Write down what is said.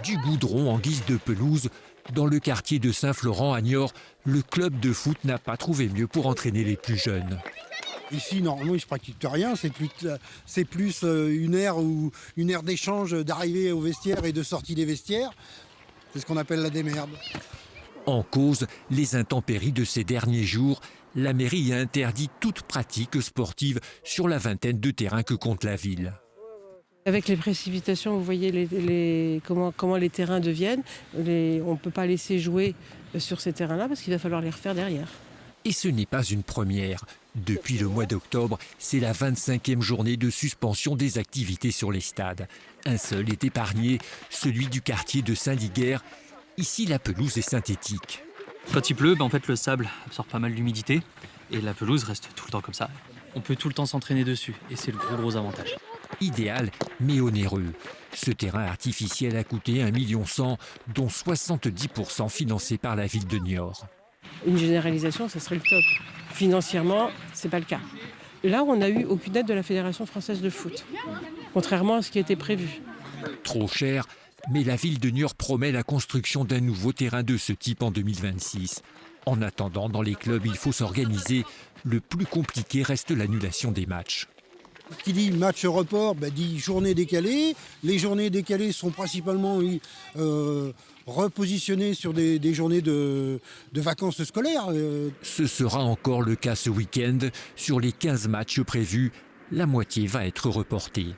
du goudron en guise de pelouse. Dans le quartier de Saint-Florent à Niort, le club de foot n'a pas trouvé mieux pour entraîner les plus jeunes. Ici, normalement, ils ne pratiquent rien. C'est plus une aire d'échange, d'arrivée au vestiaire et de sortie des vestiaires. C'est ce qu'on appelle la démerde. En cause, les intempéries de ces derniers jours. La mairie a interdit toute pratique sportive sur la vingtaine de terrains que compte la ville. Avec les précipitations, vous voyez comment les terrains deviennent. On ne peut pas laisser jouer sur ces terrains-là parce qu'il va falloir les refaire derrière. Et ce n'est pas une première. Depuis le mois d'octobre, c'est la 25e journée de suspension des activités sur les stades. Un seul est épargné, celui du quartier de Saint-Liguerre. Ici, la pelouse est synthétique. Quand il pleut, en fait, le sable absorbe pas mal d'humidité et la pelouse reste tout le temps comme ça. On peut tout le temps s'entraîner dessus et c'est le gros avantage. Idéal, mais onéreux. Ce terrain artificiel a coûté 1,1 million, dont 70% financé par la ville de Niort. Une généralisation, ça serait le top. Financièrement, c'est pas le cas. Là, on n'a eu aucune aide de la Fédération française de foot, contrairement à ce qui était prévu. Trop cher, mais la ville de Niort promet la construction d'un nouveau terrain de ce type en 2026. En attendant, dans les clubs, il faut s'organiser. Le plus compliqué reste l'annulation des matchs. Qui dit match report, dit journée décalée. Les journées décalées sont principalement repositionnées sur des journées de vacances scolaires. Ce sera encore le cas ce week-end. Sur les 15 matchs prévus, la moitié va être reportée.